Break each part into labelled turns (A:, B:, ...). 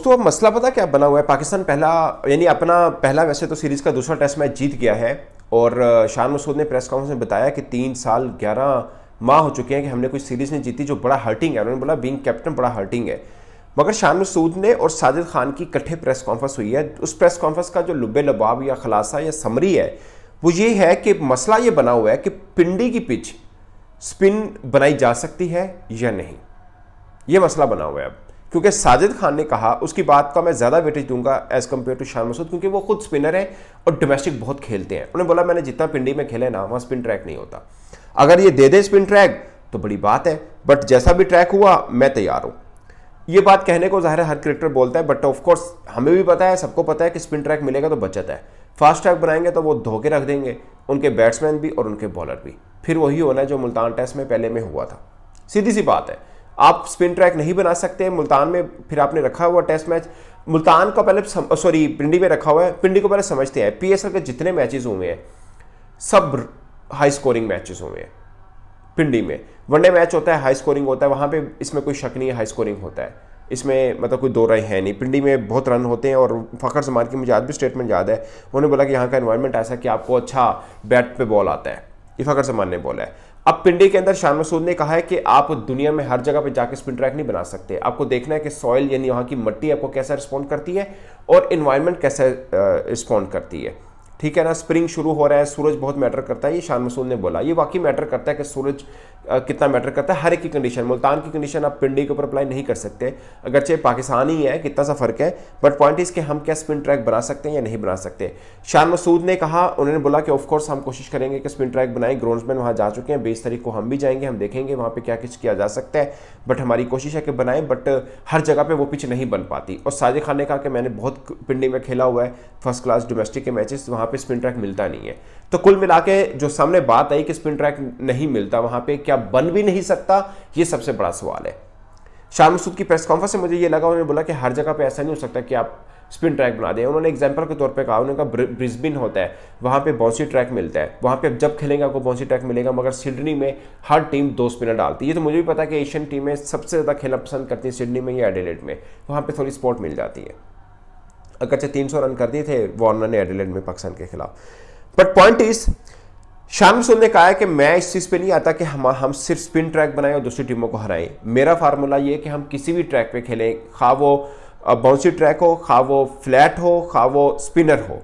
A: तो अब मसला पता क्या बना हुआ है। पाकिस्तान पहला यानी अपना पहला वैसे तो सीरीज़ का दूसरा टेस्ट मैच जीत गया है और शान मसूद ने प्रेस कॉन्फ्रेंस में बताया कि 3 साल 11 माह हो चुके हैं कि हमने कोई सीरीज़ नहीं जीती, जो बड़ा हर्टिंग है। उन्होंने बोला बीइंग कैप्टन बड़ा हर्टिंग है। मगर शान मसूद ने और साजिद खान की इकट्ठे प्रेस कॉन्फ्रेंस हुई है। उस प्रेस कॉन्फ्रेंस का जो लुब्बे लबाब या खलासा या समरी है वो ये है कि मसला ये बना हुआ है कि पिंडी की पिच स्पिन बनाई जा सकती है या नहीं, ये मसला बना हुआ है अब। क्योंकि साजिद खान ने कहा, उसकी बात का मैं ज़्यादा वेटेज दूंगा as compare to Shan Masood, क्योंकि वो खुद स्पिनर है और डोमेस्टिक बहुत खेलते हैं। उन्होंने बोला मैंने जितना पिंडी में खेले ना, वहाँ स्पिन ट्रैक नहीं होता। अगर ये दे दे स्पिन ट्रैक तो बड़ी बात है, बट जैसा भी ट्रैक हुआ मैं तैयार हूँ। ये बात कहने को ज़ाहिर है हर क्रिकेटर बोलता है, बट ऑफकोर्स हमें भी पता है, सबको पता है कि स्पिन ट्रैक मिलेगा तो बचत है। फास्ट ट्रैक बनाएंगे तो वो धोखे रख देंगे उनके बैट्समैन भी और उनके बॉलर भी। फिर वही होना है जो मुल्तान टेस्ट में पहले में हुआ था। सीधी सी बात है, आप स्पिन ट्रैक नहीं बना सकते मुल्तान में। फिर आपने रखा हुआ टेस्ट मैच मुल्तान का पहले पिंडी में रखा हुआ है। पिंडी को पहले समझते हैं। पीएसएल के जितने मैचेस हुए हैं सब हाई स्कोरिंग मैचेस हुए हैं। पिंडी में वनडे मैच होता है, हाई स्कोरिंग होता है, वहाँ पे इसमें कोई शक नहीं है, हाई स्कोरिंग होता है। इसमें मतलब कोई दो राय है नहीं। पिंडी में बहुत रन होते हैं और फ़खर जमान की मुझे आज भी स्टेटमेंट याद है, उन्होंने बोला कि यहाँ का एनवायरनमेंट ऐसा कि आपको अच्छा बैट पे बॉल आता है। ये फ़खर जमान ने बोला है। अब पिंडी के अंदर शान मसूद ने कहा है कि आप दुनिया में हर जगह पे जाके स्पिन ट्रैक नहीं बना सकते। आपको देखना है कि सॉइल यानी वहाँ की मिट्टी आपको कैसा रिस्पॉन्ड करती है और इन्वायरमेंट कैसा रिस्पॉन्ड करती है। ठीक है ना, स्प्रिंग शुरू हो रहा है, सूरज बहुत मैटर करता है, ये शान मसूद ने बोला। ये वाकई मैटर करता है कि सूरज कितना मैटर करता है। हर एक की कंडीशन, मुल्तान की कंडीशन आप पिंडी के ऊपर अप्लाई नहीं कर सकते, अगरचे पाकिस्तान ही है, कितना सा फर्क है, बट पॉइंट इस कि हम क्या स्पिन ट्रैक बना सकते हैं या नहीं बना सकते। शान मसूद ने कहा, उन्होंने बोला कि ऑफकोर्स हम कोशिश करेंगे कि स्पिन ट्रैक बनाएं। ग्राउंड्समैन वहाँ जा चुके हैं, 20 तारीख को हम भी जाएंगे, हम देखेंगे वहाँ पर क्या कुछ किया जा सकता है, बट हमारी कोशिश है कि बनाएं, बट हर जगह पर वो पिच नहीं बन पाती। और साजिद खान ने कहा कि मैंने बहुत पिंडी में खेला हुआ है, फर्स्ट क्लास डोमेस्टिक के मैचेस, वहाँ पर स्पिन ट्रैक मिलता नहीं है। तो कुल मिला के जो सामने बात आई कि स्पिन ट्रैक नहीं मिलता, वहां पे क्या बन भी नहीं सकता, ये सबसे बड़ा सवाल है। शान मसूद की प्रेस कॉन्फ्रेंस में मुझे ये लगा, उन्होंने बोला कि हर जगह पे ऐसा नहीं हो सकता कि आप स्पिन ट्रैक बना दें। उन्होंने एग्जांपल के तौर पे कहा, उन्होंने कहा ब्रिस्बेन होता है, वहां पे बाउंसी ट्रैक मिलता है, वहां पे जब खेलेंगे आपको बाउंसी ट्रैक मिलेगा, मगर सिडनी में हर टीम 2 स्पिनर डालती है। ये तो मुझे भी पता है कि एशियन टीमें सबसे ज़्यादा खेलना पसंद करती है सिडनी में या एडिलेड में, वहाँ पर थोड़ी स्पॉट मिल जाती है। अगरचे 300 रन कर दिए थे वार्नर ने एडिलेड में पाकिस्तान के खिलाफ, but point is Shan Masood ने कहा है कि मैं इस चीज़ पे नहीं आता कि हम सिर्फ स्पिन ट्रैक बनाएं और दूसरी टीमों को हराएं। मेरा फार्मूला ये कि हम किसी भी ट्रैक पे खेलें, खा वो बाउंसी ट्रैक हो, खा वो फ्लैट हो, खा वो स्पिनर हो,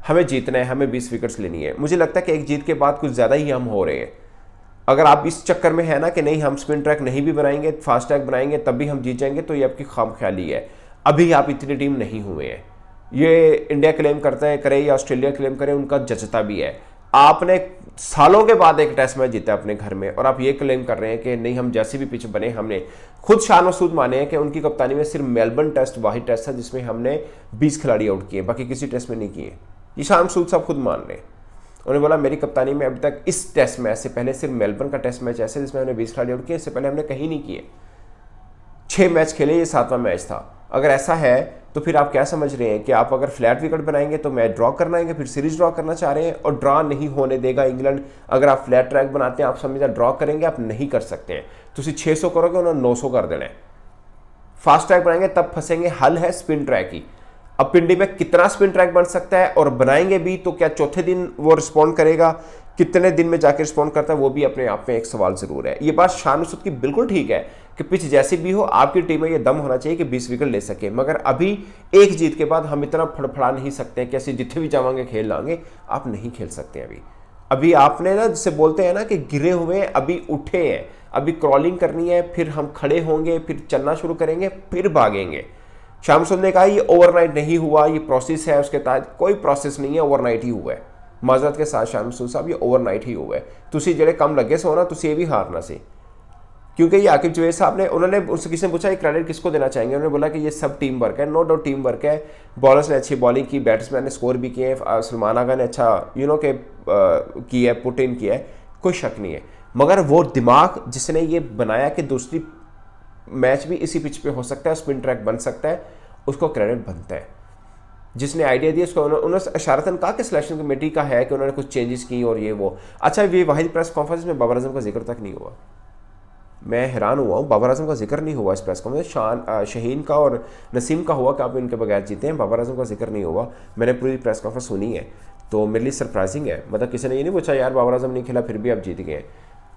A: हमें जीतना है, हमें 20 विकेट्स लेनी है। मुझे लगता है कि एक जीत के बाद कुछ ज़्यादा ही हम हो रहे हैं। अगर आप इस चक्कर में है ना कि नहीं हम स्पिन ट्रैक नहीं भी बनाएंगे, फास्ट ट्रैक बनाएंगे तब भी हम जीत जाएंगे, तो ये आपकी खामख्याली है। अभी आप इतनी टीम नहीं हुए हैं। ये इंडिया क्लेम करता है करे या ऑस्ट्रेलिया क्लेम करे, उनका जचता भी है। आपने सालों के बाद एक टेस्ट मैच जीता अपने घर में और आप ये क्लेम कर रहे हैं कि नहीं हम जैसी भी पिच बने। हमने खुद शान मसूद माने हैं कि उनकी कप्तानी में सिर्फ मेलबर्न टेस्ट वाहिद टेस्ट था जिसमें हमने 20 खिलाड़ी आउट किए, बाकी किसी टेस्ट में नहीं किए। ये शान मसूद साहब खुद मान रहे हैं। उन्होंने बोला मेरी कप्तानी में अभी तक इस टेस्ट मैच से पहले सिर्फ मेलबर्न का टेस्ट मैच ऐसे जिसमें हमने 20 खिलाड़ी आउट किए, इससे पहले हमने कहीं नहीं किए। 6 मैच खेले, ये 7वां मैच था। अगर ऐसा है तो फिर आप क्या समझ रहे हैं कि आप अगर फ्लैट विकेट बनाएंगे तो मैच ड्रॉ करना है, फिर सीरीज ड्रॉ करना चाह रहे हैं और ड्रॉ नहीं होने देगा इंग्लैंड। अगर आप फ्लैट ट्रैक बनाते हैं, आप समझा ड्रॉ करेंगे, आप नहीं कर सकते हैं। तो 600 करोगे, उन्होंने 900 कर देना है। फास्ट ट्रैक बनाएंगे तब फंसेंगे, हल है स्पिन ट्रैक ही। अब पिंडी में कितना स्पिन ट्रैक बन सकता है और बनाएंगे भी तो क्या चौथे दिन वो रिस्पॉन्ड करेगा, कितने दिन में जाकर रिस्पॉन्ड करता है, वो भी अपने आप में एक सवाल जरूर है। ये बात शान मसूद की बिल्कुल ठीक है कि पिच जैसी भी हो आपकी टीम में ये दम होना चाहिए कि 20 विकेट ले सके, मगर अभी एक जीत के बाद हम इतना फड़फड़ा नहीं सकते हैं कि ऐसे जितने भी जावांगे खेल लाएंगे। आप नहीं खेल सकते अभी आपने ना, जिसे बोलते हैं ना कि गिरे हुए अभी उठे हैं, अभी क्रॉलिंग करनी है, फिर हम खड़े होंगे, फिर चलना शुरू करेंगे, फिर भागेंगे। शान मसूद ने कहा ये ओवरनाइट नहीं हुआ, ये प्रोसेस है, उसके तहत कोई प्रोसेस नहीं है, ओवरनाइट ही हुआ है। माजरत के साथ शान मसूद साहब, ये ओवरनाइट ही हुआ है। तुसी जेड़े कम लगे सो ना, तुसी ये भी हारना सी, क्योंकि ये आकिब जवेद साहब ने, उन्होंने उससे किसी ने पूछा ये क्रेडिट किसको देना चाहेंगे, उन्होंने बोला कि ये सब टीम वर्क है। नो डाउट टीम वर्क है, बॉलर्स ने अच्छी बॉलिंग की, बैट्समैन ने स्कोर भी किए, सलमान आगा ने अच्छा किया है, पुट इन किया है, कोई शक नहीं है। मगर वो दिमाग जिसने ये बनाया कि दूसरी मैच भी इसी पिच पे हो सकता है, स्पिन ट्रैक बन सकता है, उसको क्रेडिट बनता है। जिसने आइडिया दिया उसको उन्होंने इशारतन कहा कि सिलेक्शन कमेटी का है कि उन्होंने कुछ चेंजेस की और ये वो। अच्छा, ये वाहिद प्रेस कॉन्फ्रेंस में बाबर आजम का जिक्र तक नहीं हुआ। मैं हैरान हुआ हूँ, बाबर आजम का जिक्र नहीं हुआ इस प्रेस कॉन्फ्रेंस में। शहीन का और नसीम का हुआ कि आप इनके बगैर जीते हैं, बाबर आजम का जिक्र नहीं हुआ। मैंने पूरी प्रेस कॉन्फ्रेंस सुनी है, तो मेरे लिए सरप्राइजिंग है। मतलब किसी ने ये नहीं पूछा यार बाबर आजम नहीं खेला फिर भी आप जीत गए,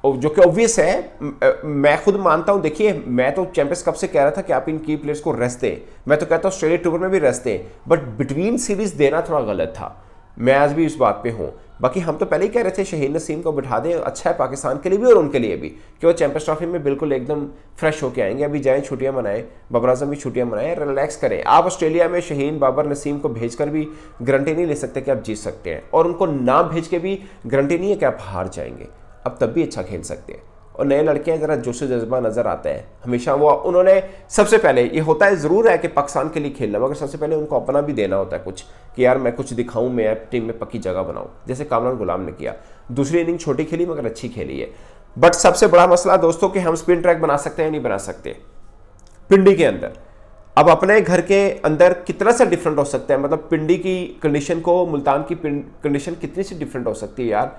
A: जो कि ऑब्वियस है। मैं खुद मानता हूं, देखिए मैं तो चैंपियंस कप से कह रहा था कि आप इन की प्लेयर्स को रेस्ट दें, मैं तो कहता हूं ऑस्ट्रेलिया टूर में भी रेस्ट दें, बट बिटवीन सीरीज देना थोड़ा गलत था। मैं आज भी इस बात पे हूं। बाकी हम तो पहले ही कह रहे थे शहीन नसीम को बिठा दें, अच्छा है पाकिस्तान के लिए भी और उनके लिए भी कि वो चैंपियंस ट्रॉफी में बिल्कुल एकदम फ्रेश होकर आएंगे। अभी जाएं, छुट्टियां मनाएं, बाबर आजम भी छुट्टियां मनाएं, रिलैक्स करें। आप ऑस्ट्रेलिया में शहीन, बाबर, नसीम को भेजकर भी गारंटी नहीं ले सकते कि आप जीत सकते हैं, और उनको ना भेज के भी गारंटी नहीं है कि आप हार जाएंगे। अब तब भी अच्छा खेल सकते हैं, और नए लड़के हैं, जरा जोश जज्बा नजर आता है हमेशा। वो उन्होंने सबसे पहले, ये होता है ज़रूर है कि पाकिस्तान के लिए खेलना, मगर सबसे पहले उनको अपना भी देना होता है कुछ, कि यार मैं कुछ दिखाऊं, मैं टीम में पक्की जगह बनाऊं, जैसे कामरान गुलाम ने किया। दूसरी इनिंग छोटी खेली मगर अच्छी खेली है। बट सबसे बड़ा मसला दोस्तों कि हम स्पिन ट्रैक बना सकते हैं नहीं बना सकते पिंडी के अंदर। अब अपने घर के अंदर कितना सा डिफरेंट हो सकता है, मतलब पिंडी की कंडीशन को मुल्तान की कंडीशन कितनी सी डिफरेंट हो सकती है यार।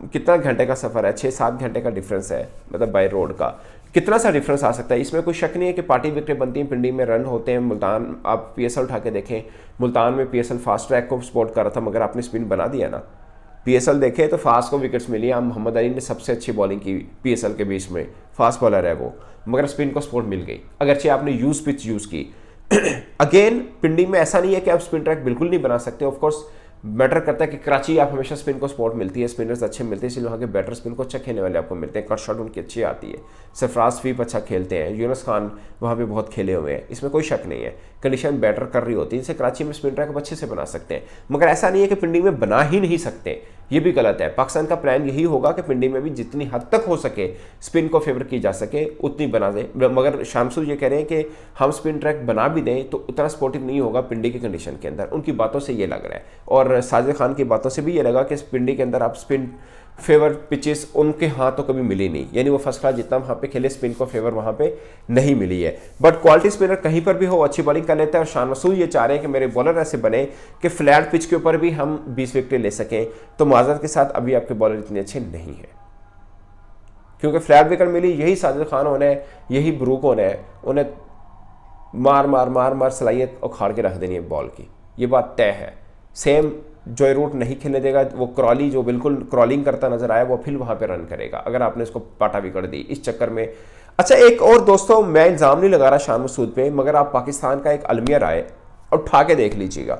A: कितना घंटे का सफ़र है, 6-7 घंटे का डिफरेंस है, मतलब बाय रोड का कितना सा डिफरेंस आ सकता है। इसमें कोई शक नहीं है कि पार्टी विकेटें बनती हैं, पिंडी में रन होते हैं। मुल्तान, आप पीएसएल उठा के देखें, मुल्तान में पीएसएल फास्ट ट्रैक को सपोर्ट कर रहा था मगर आपने स्पिन बना दिया ना। पीएसएल देखे तो फास्ट को विकेट्स मिली, हम मोहम्मद अली ने सबसे अच्छी बॉलिंग की पीएसएल के बीच में, फास्ट बॉलर है वो, मगर स्पिन को सपोर्ट मिल गई, अगरचे आपने यूज पिच यूज़ की। अगेन पिंडी में ऐसा नहीं है कि आप स्पिन ट्रैक बिल्कुल नहीं बना सकते। ऑफकोर्स मैटर करता है कि कराची आप हमेशा स्पिन को सपोर्ट मिलती है, स्पिनर्स अच्छे मिलते हैं, इसलिए वहाँ के बैटर स्पिन को अच्छा खेलने वाले आपको मिलते हैं, कट शॉट उनकी अच्छी आती है। सरफराज स्वीप अच्छा खेलते हैं, यूनुस खान वहाँ पे बहुत खेले हुए हैं, इसमें कोई शक नहीं है। कंडीशन बैटर कर रही होती है, इनसे कराची में स्पिन ट्रैक अच्छे से बना सकते हैं, मगर ऐसा नहीं है कि पिंडी में बना ही नहीं सकते, ये भी गलत है। पाकिस्तान का प्लान यही होगा कि पिंडी में भी जितनी हद तक हो सके स्पिन को फेवर की जा सके उतनी बना दें, मगर शामसू ये कह रहे हैं कि हम स्पिन ट्रैक बना भी दें तो उतना सपोर्टिव नहीं होगा पिंडी की कंडीशन के अंदर। उनकी बातों से ये लग रहा है, और साजिद खान की बातों से भी ये लगा कि पिंडी के अंदर आप स्पिन फेवर पिचेस उनके हाथ तो कभी मिली नहीं, यानी वो फर्स्ट क्लास जितना वहाँ पे खेले स्पिन को फेवर वहाँ पे नहीं मिली है। बट क्वालिटी स्पिनर कहीं पर भी हो अच्छी बॉलिंग कर लेता है, और शान मसूद ये चाह रहे हैं कि मेरे बॉलर ऐसे बने कि फ्लैट पिच के ऊपर भी हम 20 विकेटें ले सकें। तो माजरत के साथ अभी आपके बॉलर इतने अच्छे नहीं हैं, क्योंकि फ्लैट विकेट मिली यही साजिद खान होना है, यही ब्रूक होना है, उन्हें मार मार मार मार सलाहियत उखाड़ के रख देनी है बॉल की, ये बात तय है। सेम जॉय रूट नहीं खेलने देगा, वो क्रॉली जो बिल्कुल क्रॉलिंग करता नजर आया वो फिर वहां पे रन करेगा अगर आपने इसको पाटा भी कर दी इस चक्कर में। अच्छा एक और दोस्तों, मैं इल्ज़ाम नहीं लगा रहा शान मसूद पे, मगर आप पाकिस्तान का एक अलमिया राय उठा के देख लीजिएगा।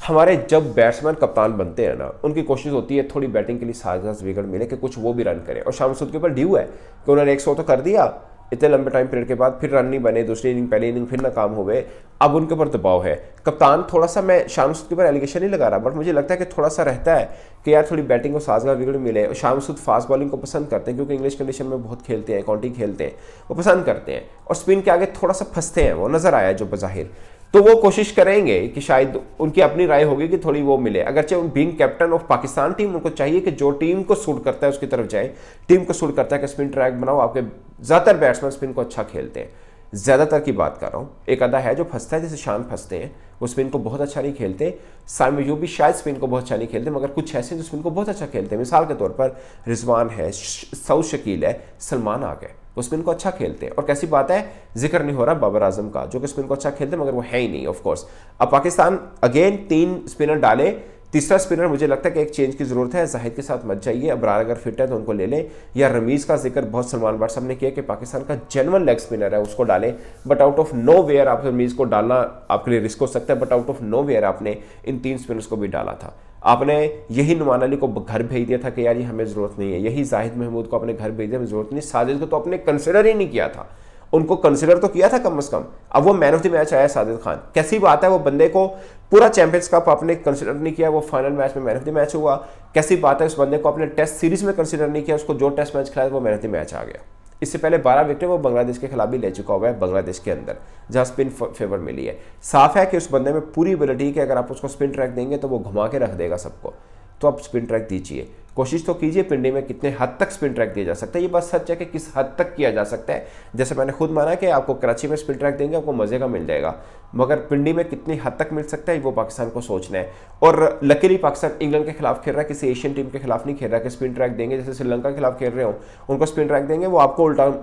A: हमारे जब बैट्समैन कप्तान बनते हैं ना, उनकी कोशिश होती है थोड़ी बैटिंग के लिए साज विकेट मिले कि कुछ वो भी रन करें, और शान मसूद के ऊपर ड्यू है कि उन्होंने 100 तो कर दिया इतने लंबे टाइम पीरियड के बाद, फिर रन नहीं बने, दूसरी इनिंग पहली इनिंग फिर नाकाम हो गए, अब उनके ऊपर दबाव है। कप्तान थोड़ा सा, मैं शान मसूद के ऊपर एलिगेशन नहीं लगा रहा, बट मुझे लगता है कि थोड़ा सा रहता है कि यार थोड़ी बैटिंग को साजगार विकेट मिले। शान मसूद फास्ट बॉलिंग को पसंद करते हैं क्योंकि इंग्लिश कंडीशन में बहुत खेलते हैं, काउंटी खेलते हैं, वो पसंद करते हैं, और स्पिन के आगे थोड़ा सा फंसते हैं, वो नजर आया जो बज़ाहिर। तो वो कोशिश करेंगे कि शायद उनकी अपनी राय होगी कि थोड़ी वो मिले, अगरचे being captain of Pakistan team उनको चाहिए कि जो टीम को सूट करता है उसकी तरफ जाए। टीम को सूट करता है कि स्पिन ट्रैक बनाओ, आपके ज़्यादातर बैट्समैन स्पिन को अच्छा खेलते हैं, ज़्यादातर की बात कर रहा हूँ, एक आधा है जो फंसता है, जैसे शान फंसते हैं, वो स्पिन को बहुत अच्छा नहीं खेलते। साइम अयूब भी शायद स्पिन को बहुत अच्छा नहीं खेलते, मगर कुछ ऐसे जो स्पिन को बहुत अच्छा खेलते हैं, मिसाल के तौर पर रिजवान है, सऊद शकील है, सलमान आ गए, वो स्पिन को अच्छा खेलते हैं। और कैसी बात है, जिक्र नहीं हो रहा बाबर आजम का जो कि स्पिन को अच्छा खेलते हैं, मगर वो है ही नहीं। ऑफ कोर्स अब पाकिस्तान अगेन 3 स्पिनर डाले, तीसरा स्पिनर मुझे लगता है कि एक चेंज की जरूरत है, जाहिद के साथ मत जाइए, अबरार अगर फिट है तो उनको ले लें, या रमीज़ का जिक्र बहुत सलमान भट्ट साहब ने किया कि पाकिस्तान का जेन्युइन लेग स्पिनर है उसको डालें, but out of nowhere आप रमीज़ को डालना आपके लिए रिस्क हो सकता है, but out of nowhere आपने इन 3 स्पिनर्स को भी डाला था। आपने यही नुमान अली को घर भेज दिया था कि यार ये हमें ज़रूरत नहीं है, यही जाहिद महमूद को अपने घर भेज दिया, हमें ज़रूरत नहीं, साजिद को तो आपने कंसिडर ही नहीं किया था, उनको कंसिडर तो किया था कम से कम। अब वो मैन ऑफ द मैच आया साजिद खान, कैसी बात है, वो बंदे को पूरा चैंपियंस कप आपने कंसिडर नहीं किया, वो फाइनल मैच में मैन ऑफ द मैच हुआ, कैसी बात है, उस बंदे को आपने टेस्ट सीरीज में कंसिडर नहीं किया, उसको जो टेस्ट मैच खिलाया वो मैन ऑफ द मैच आ गया। इससे पहले 12 विकेटें वो बांग्लादेश के खिलाफ भी ले चुका हुआ है, बांग्लादेश के अंदर जहां स्पिन फेवर मिली है। साफ है कि उस बंदे में पूरी एबिलिटी है कि अगर आप उसको स्पिन ट्रैक देंगे तो वो घुमा के रख देगा सबको, तो आप स्पिन ट्रैक दीजिए। कोशिश तो कीजिए पिंडी में कितने हद तक स्पिन ट्रैक दिया जा सकता है। ये बात सच है कि किस हद तक किया जा सकता है। जैसे मैंने खुद माना कि आपको कराची में स्पिन ट्रैक देंगे आपको मजे का मिल जाएगा, मगर पिंडी में कितनी हद तक मिल सकता है वो पाकिस्तान को सोचना है। और लकीली पाकिस्तान इंग्लैंड के खिलाफ खेल रहा है, किसी एशियन टीम के खिलाफ नहीं खेल रहा कि स्पिन ट्रैक देंगे। जैसे श्रीलंका के खिलाफ खेल रहे हो उनको स्पिन ट्रैक देंगे वो आपको उल्टा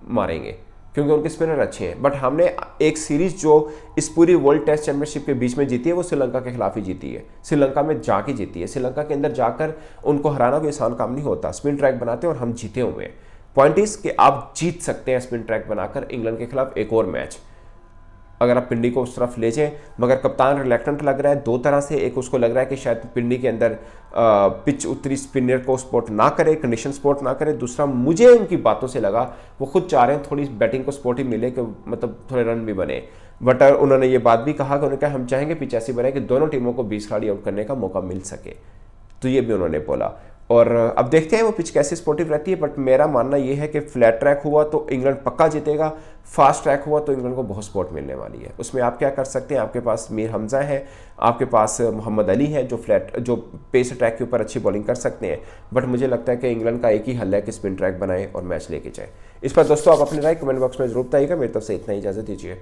A: मारेंगे क्योंकि उनके स्पिनर अच्छे हैं। बट हमने एक सीरीज जो इस पूरी वर्ल्ड टेस्ट चैंपियनशिप के बीच में जीती है वो श्रीलंका के खिलाफ ही जीती है, श्रीलंका में जाके जीती है। श्रीलंका के अंदर जाकर उनको हराना कोई आसान काम नहीं होता, स्पिन ट्रैक बनाते हैं और हम जीते हुए हैं। पॉइंट इज कि आप जीत सकते हैं स्पिन ट्रैक बनाकर इंग्लैंड के खिलाफ एक और मैच, अगर आप पिंडी को उस तरफ ले जाएं। मगर कप्तान रिलैक्टेंट लग रहा है दो तरह से, एक उसको लग रहा है कि शायद पिंडी के अंदर पिच उतरी स्पिनर को सपोर्ट ना करे, कंडीशन सपोर्ट ना करे। दूसरा मुझे उनकी बातों से लगा वो खुद चाह रहे हैं थोड़ी बैटिंग को सपोर्ट ही मिले कि मतलब थोड़े रन भी बने। बट उन्होंने ये बात भी कहा कि उन्होंने कहा हम चाहेंगे पिच ऐसी बने कि दोनों टीमों को 20 खिलाड़ी आउट करने का मौका मिल सके, तो ये भी उन्होंने बोला। और अब देखते हैं वो पिच कैसे स्पोर्टिव रहती है। बट मेरा मानना ये है कि फ्लैट ट्रैक हुआ तो इंग्लैंड पक्का जीतेगा, फास्ट ट्रैक हुआ तो इंग्लैंड को बहुत सपोर्ट मिलने वाली है। उसमें आप क्या कर सकते हैं, आपके पास मीर हमजा है, आपके पास मोहम्मद अली है जो पेस ट्रैक के ऊपर अच्छी बॉलिंग कर सकते हैं। बट मुझे लगता है कि इंग्लैंड का एक ही हल है कि स्पिन ट्रैक बनाए और मैच लेके जाए। इस पर दोस्तों आप अपनी राय कमेंट बॉक्स में जरूर बताइएगा। मेरी तरफ से इतना ही, इजाज़त दीजिए।